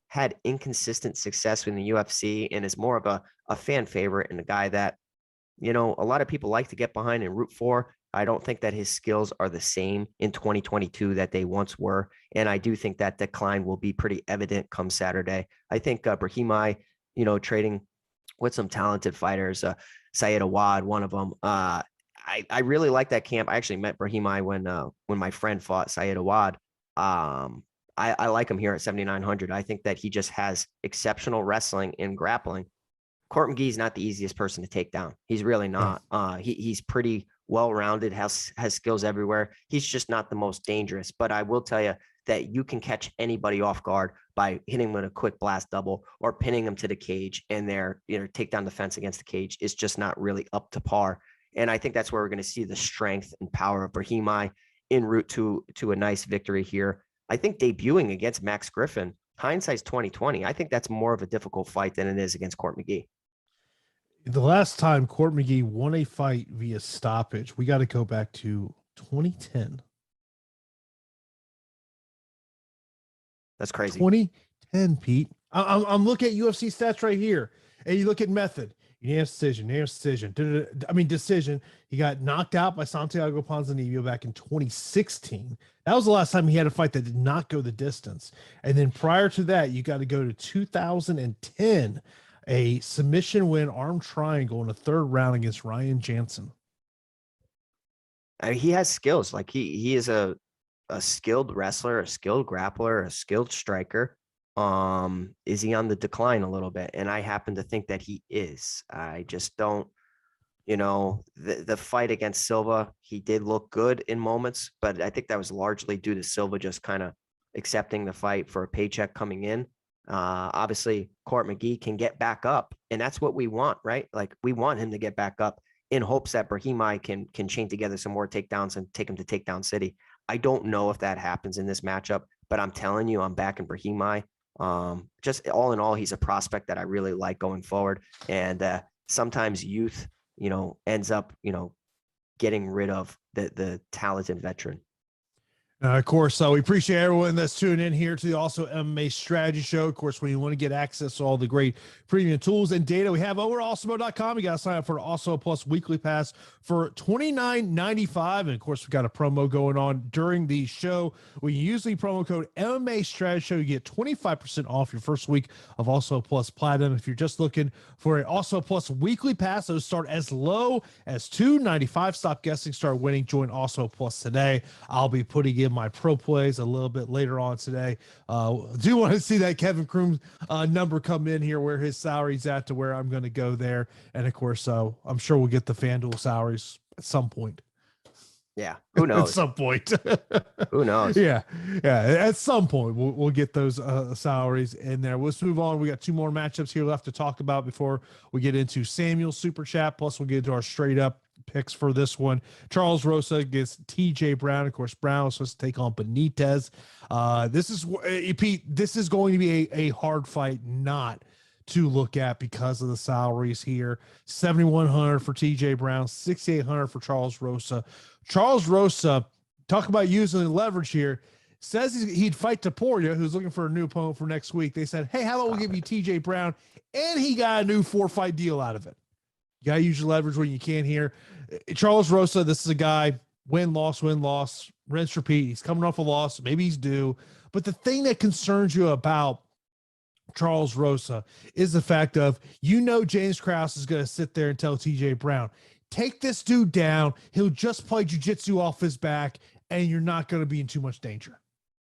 had inconsistent success in the UFC and is more of a fan favorite, and a guy that, a lot of people like to get behind and root for. I don't think that his skills are the same in 2022 that they once were. And I do think that decline will be pretty evident come Saturday. I think Brahimaj, trading with some talented fighters, Syed Awad, one of them. I really like that camp. I actually met Brahimaj when my friend fought Syed Awad. I like him here at 7,900. I think that he just has exceptional wrestling and grappling. Court McGee is not the easiest person to take down. He's really not. He's pretty well-rounded, has skills everywhere. He's just not the most dangerous. But I will tell you that you can catch anybody off guard by hitting them with a quick blast double or pinning them to the cage, and their takedown defense against the cage is just not really up to par. And I think that's where we're going to see the strength and power of Brahimaj en route to a nice victory here. I think debuting against Max Griffin, hindsight's 2020. I think that's more of a difficult fight than it is against Court McGee. The last time Court McGee won a fight via stoppage, we got to go back to 2010. That's crazy. 2010, Pete. I'm looking at UFC stats right here, and you look at method. Decision. Decision. He got knocked out by Santiago Ponzinibbio back in 2016. That was the last time he had a fight that did not go the distance. And then prior to that, you got to go to 2010, a submission win, arm triangle in a third round against Ryan Jansen. He has skills. Like, he is a skilled wrestler, a skilled grappler, a skilled striker. Is he on the decline a little bit? And I happen to think that he is. I just don't, the fight against Silva, he did look good in moments, but I think that was largely due to Silva just kind of accepting the fight for a paycheck coming in. Obviously Court McGee can get back up, and that's what we want, right? Like, we want him to get back up in hopes that Brahimaj can chain together some more takedowns and take him to Takedown City. I don't know if that happens in this matchup, but I'm telling you, I'm backing Brahimaj. Just all in all, he's a prospect that I really like going forward. And sometimes youth, ends up, getting rid of the talented veteran. Of course, we appreciate everyone that's tuning in here to the Also MMA Strategy Show. Of course, when you want to get access to all the great premium tools and data we have over at Awesemo.com, you got to sign up for Awesemo Plus Weekly Pass for $29.95. And of course, we've got a promo going on during the show. When you use the promo code MMA Strategy Show, you get 25% off your first week of Awesemo Plus Platinum. If you're just looking for an Awesemo Plus Weekly Pass, those start as low as $2.95. Stop guessing, start winning. Join Awesemo Plus today. I'll be putting in my pro plays a little bit later on today. Do want to see that Kevin Croom number come in here, where his salary's at, to where I'm going to go there. And of course, I'm sure we'll get the FanDuel salaries at some point. Yeah. Who At knows? some point. Who knows? Yeah. Yeah. At some point, we'll get those salaries in there. Let's move on. We got two more matchups here left to talk about before we get into Samuel's super chat. Plus, we'll get into our straight up picks for this one. Charles Rosa against TJ Brown. Of course, Brown was supposed to take on Benitez. This is Pete. This is going to be a hard fight not to look at because of the salaries here. 7,100 for TJ Brown, 6,800 for Charles Rosa. Charles Rosa, talk about using leverage here, says he'd fight Taporia, who's looking for a new opponent for next week. They said, hey, how about we give you TJ Brown? And he got a new 4-fight deal out of it. You got to use your leverage when you can here. Charles Rosa, this is a guy, win, loss, rinse, repeat. He's coming off a loss. Maybe he's due. But the thing that concerns you about Charles Rosa is the fact of, James Krause is going to sit there and tell TJ Brown, take this dude down. He'll just play jiu-jitsu off his back, and you're not going to be in too much danger.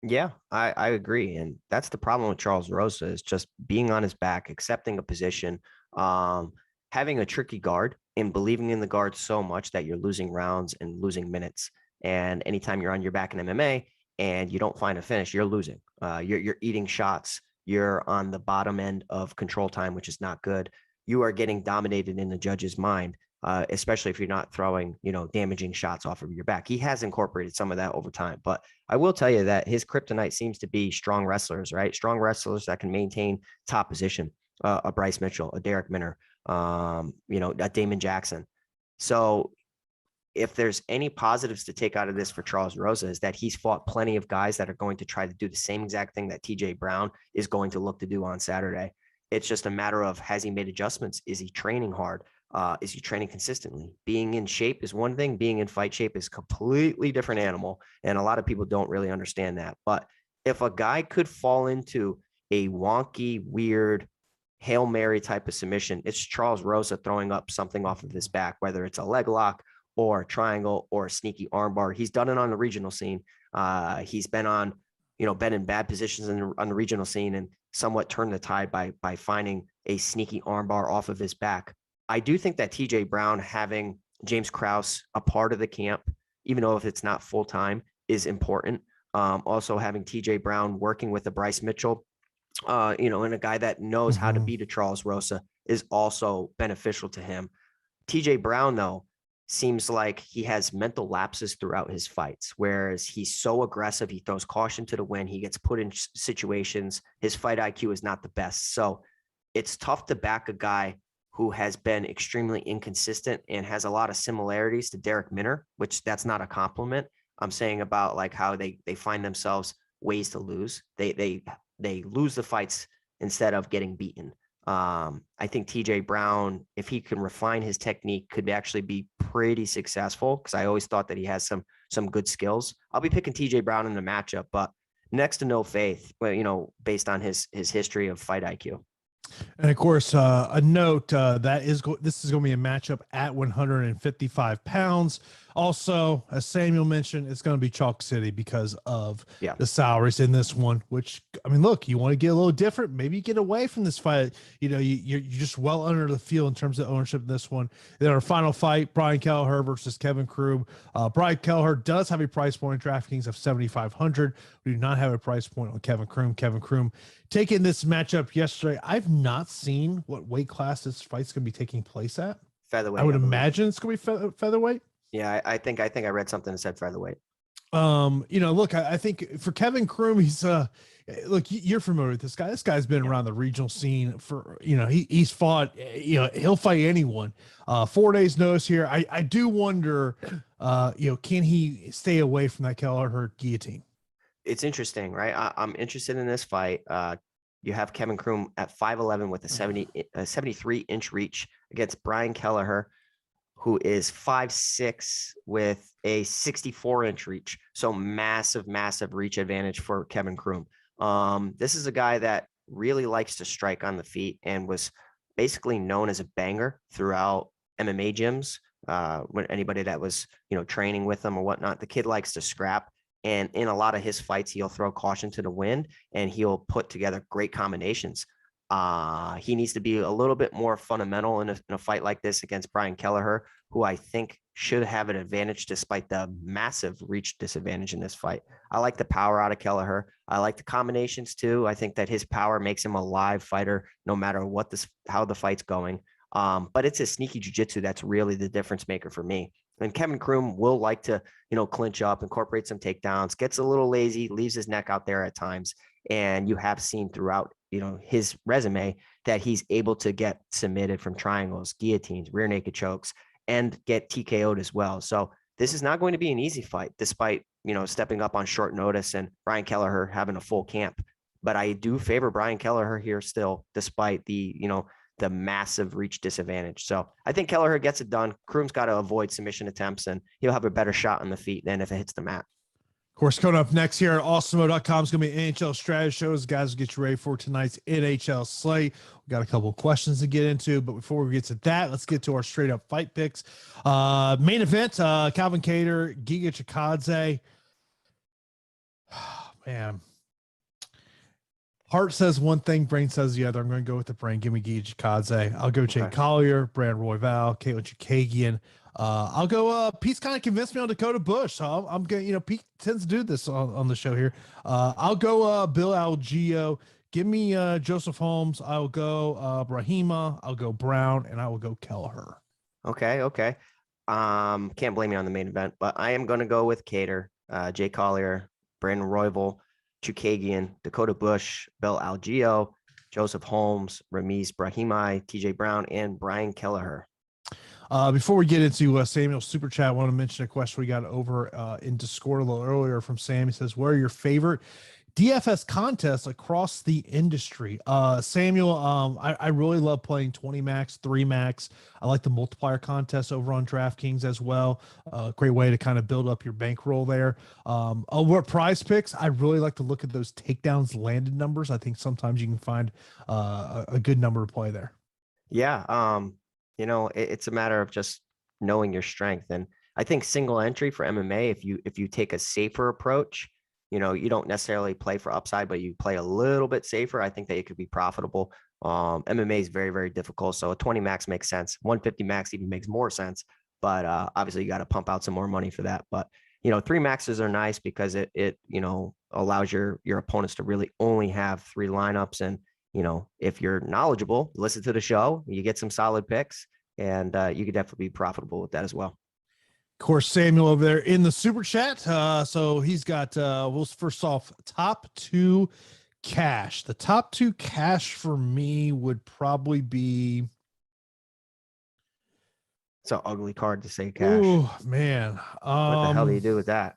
Yeah, I agree. And that's the problem with Charles Rosa, is just being on his back, accepting a position, having a tricky guard, and believing in the guard so much that you're losing rounds and losing minutes. And anytime you're on your back in MMA and you don't find a finish, you're losing. You're eating shots. You're on the bottom end of control time, which is not good. You are getting dominated in the judge's mind, especially if you're not throwing, damaging shots off of your back. He has incorporated some of that over time, but I will tell you that his kryptonite seems to be strong wrestlers, right? Strong wrestlers that can maintain top position, a Bryce Mitchell, a Derek Minner, a Damon Jackson. So if there's any positives to take out of this for Charles Rosa, is that he's fought plenty of guys that are going to try to do the same exact thing that TJ Brown is going to look to do on Saturday. It's just a matter of, has he made adjustments? Is he training hard? Is he training consistently? Being in shape is one thing. Being in fight shape is a completely different animal. And a lot of people don't really understand that. But if a guy could fall into a wonky, weird, Hail Mary type of submission, it's Charles Rosa throwing up something off of his back, whether it's a leg lock or a triangle or a sneaky armbar. He's done it on the regional scene. He's been on, been in bad positions on the regional scene and somewhat turned the tide by finding a sneaky armbar off of his back. I do think that TJ Brown having James Krause a part of the camp, even though if it's not full-time, is important. Also having TJ Brown working with the Bryce Mitchell, and a guy that knows how to beat a Charles Rosa is also beneficial to him. TJ Brown, though, seems like he has mental lapses throughout his fights, whereas he's so aggressive. He throws caution to the wind. He gets put in situations. His fight IQ is not the best. So it's tough to back a guy who has been extremely inconsistent and has a lot of similarities to Derek Minner, which that's not a compliment. I'm saying about like how they find themselves ways to lose. They lose the fights instead of getting beaten. I think TJ Brown, if he can refine his technique, could actually be pretty successful, because I always thought that he has some good skills. I'll be picking TJ Brown in the matchup, but next to no faith, based on his history of fight IQ. And of course, a note this is going to be a matchup at 155 pounds. Also, as Samuel mentioned, it's going to be Chalk City because of the salaries in this one, which, I mean, look, you want to get a little different. Maybe you get away from this fight. You're just well under the field in terms of ownership in this one. Then our final fight, Brian Kelleher versus Kevin Croom. Brian Kelleher does have a price point in DraftKings of 7,500. We do not have a price point on Kevin Croom. Kevin Croom taking this matchup yesterday. I've not seen what weight class this fight's going to be taking place at. Featherweight. I would imagine it's going to be featherweight. Yeah, I think I read something that said featherweight. Look, I think for Kevin Croom, he's look, you're familiar with this guy. This guy's been around the regional scene for, he's fought, he'll fight anyone. 4 days notice here. I do wonder, can he stay away from that Kelleher guillotine? It's interesting, right? I'm interested in this fight. You have Kevin Croom at 5'11" with a 73-inch reach against Brian Kelleher, who is 5'6" with a 64-inch reach. So massive, massive reach advantage for Kevin Croom. This is a guy that really likes to strike on the feet and was basically known as a banger throughout MMA gyms. When anybody that was, training with him or whatnot, the kid likes to scrap. And in a lot of his fights, he'll throw caution to the wind and he'll put together great combinations. He needs to be a little bit more fundamental in a fight like this against Brian Kelleher, who I think should have an advantage despite the massive reach disadvantage in this fight. I like the power out of Kelleher. I like the combinations too. I think that his power makes him a live fighter no matter how the fight's going. But it's his sneaky jiu-jitsu that's really the difference maker for me. And Kevin Croom will like to, clinch up, incorporate some takedowns, gets a little lazy, leaves his neck out there at times. And you have seen throughout, his resume that he's able to get submitted from triangles, guillotines, rear naked chokes, and get TKO'd as well. So this is not going to be an easy fight, despite, stepping up on short notice and Brian Kelleher having a full camp. But I do favor Brian Kelleher here still, despite the massive reach disadvantage. So I think Kelleher gets it done. Croom's got to avoid submission attempts, and he'll have a better shot on the feet than if it hits the mat. Of course, coming up next here at Awesemo.com is going to be NHL strategy shows. Guys, will get you ready for tonight's NHL slate. We got a couple of questions to get into, but before we get to that, let's get to our straight up fight picks. Main event, Calvin Kattar, Giga Chikadze. Man. Heart says one thing, brain says the other. I'm going to go with the brain. Give me Giga Chikadze. I'll go Jake Collier, Brand Royval, Caitlin Chikagian. I'll go. Pete's kind of convinced me on Dakota Bush, so I'm going. Pete tends to do this on the show here. I'll go Bill Algeo. Give me Joseph Holmes. I'll go Brahimaj. I'll go Brown, and I will go Kelleher. Okay. Can't blame me on the main event, but I am going to go with Kattar, Jake Collier, Brandon Royval, Chikagian, Dakota Bush, Bill Algeo, Joseph Holmes, Ramiz Brahimaj, TJ Brown, and Brian Kelleher. Before we get into Samuel's super chat, I want to mention a question we got over in Discord a little earlier from Sam. He says, what are your favorite DFS contests across the industry? Samuel, I really love playing 20 max, 3 max. I like the multiplier contest over on DraftKings as well. Great way to kind of build up your bankroll there. Over at Prize Picks, I really like to look at those takedowns landed numbers. I think sometimes you can find a good number to play there. Yeah. It's a matter of just knowing your strength. And I think single entry for MMA, if you take a safer approach, you don't necessarily play for upside, but you play a little bit safer, I think that it could be profitable. MMA is very, very difficult. So a 20 max makes sense. 150 max even makes more sense. But obviously you got to pump out some more money for that. But 3 maxes are nice because it allows your opponents to really only have 3 lineups. And if you're knowledgeable, listen to the show, you get some solid picks, and you could definitely be profitable with that as well. Of course, Samuel over there in the super chat. So he's got, well, first off, top 2 cash. The top 2 cash for me would probably be. It's an ugly card to say cash. Oh, man. What the hell do you do with that?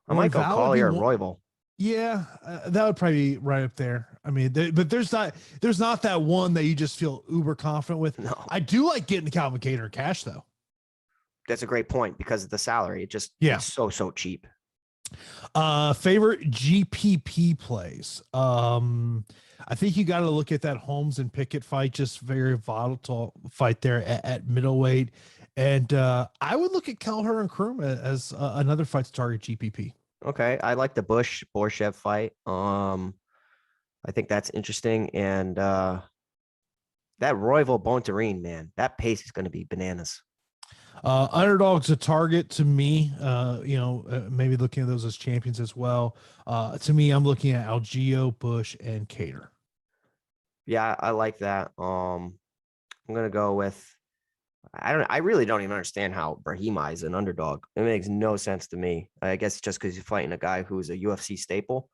I might go Collier or Royval. Yeah, that would probably be right up there. I mean, but there's not that one that you just feel uber confident with. No. I do like getting Calvin Kattar cash though. That's a great point because of the salary. It just it's so cheap. Favorite GPP plays. I think you got to look at that Holmes and Pickett fight. Just very volatile fight there at middleweight, and I would look at Kelleher and Croom as another fight to target GPP. Okay, I like the Borshev fight. I think that's interesting, and that Royval Bontarine, man, that pace is going to be bananas. Underdog's a target to me. Maybe looking at those as champions as well. To me, I'm looking at Algeo, Bush, and Kattar. Yeah, I like that. I'm gonna go with. I really don't even understand how Brahimaj is an underdog. It makes no sense to me. I guess just because he's fighting a guy who's a UFC staple,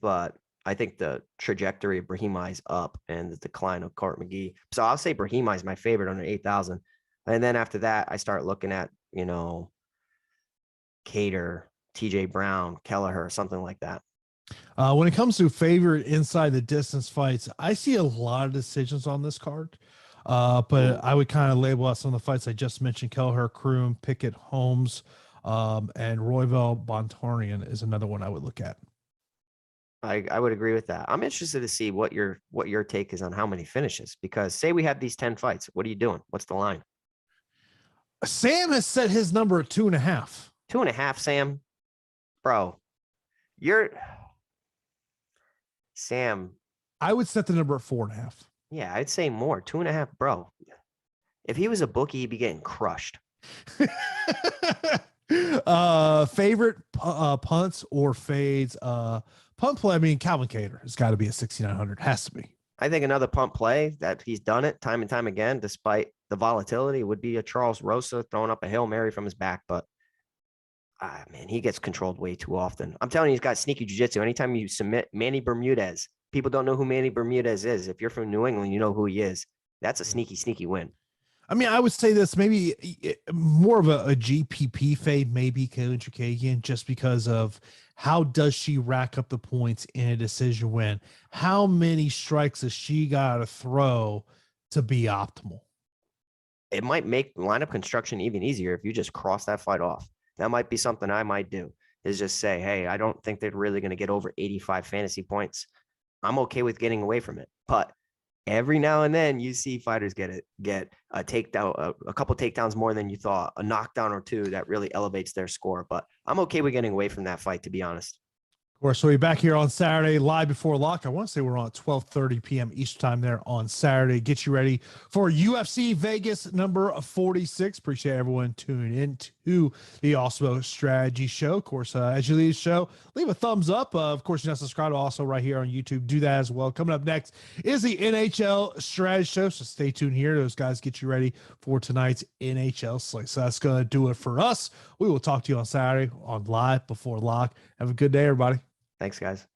but I think the trajectory of Brahimaj is up and the decline of Court McGee. So I'll say Brahimaj is my favorite under 8,000. And then after that, I start looking at, Kattar, TJ Brown, Kelleher, something like that. When it comes to favorite inside the distance fights, I see a lot of decisions on this card. But I would kind of label out some of the fights I just mentioned: Kelleher, Croom, Pickett, Holmes, and Royval Bontarine is another one I would look at. I would agree with that. I'm interested to see what your take is on how many finishes, because say we have these 10 fights. What are you doing? What's the line? Sam has set his number at 2.5. 2.5, Sam. Bro, Sam. I would set the number at 4.5. Yeah, I'd say more. 2.5, bro. If he was a bookie, he'd be getting crushed. Favorite punts or fades? Punt play. I mean, Calvin Kattar has got to be a 6,900. Has to be. I think another punt play that he's done it time and time again, despite the volatility, would be a Charles Rosa throwing up a Hail Mary from his back. But man, he gets controlled way too often. I'm telling you, he's got sneaky jiu-jitsu. Anytime you submit Manny Bermudez, people don't know who Manny Bermudez is. If you're from New England, you know who he is. That's a sneaky win. I mean, I would say this maybe more of a GPP fade, maybe Kaylin Chikadze, just because of how does she rack up the points in a decision win? How many strikes has she got to throw to be optimal? It might make lineup construction even easier if you just cross that fight off. That might be something I might do, is just say, hey, I don't think they're really going to get over 85 fantasy points. I'm okay with getting away from it. But every now and then you see fighters get a takedown, a couple takedowns more than you thought, a knockdown or two that really elevates their score. But I'm okay with getting away from that fight, to be honest. Of course, we'll be back here on Saturday, live before lock. I want to say we're on at 12:30 p.m. Eastern time there on Saturday. Get you ready for UFC Vegas number 46. Appreciate everyone tuning in to the Awesemo Strategy Show. Of course, as you leave the show, leave a thumbs up. Of course, you're not subscribed also right here on YouTube. Do that as well. Coming up next is the NHL Strategy Show, so stay tuned here. Those guys get you ready for tonight's NHL slate. So that's going to do it for us. We will talk to you on Saturday on Live Before Lock. Have a good day, everybody. Thanks, guys.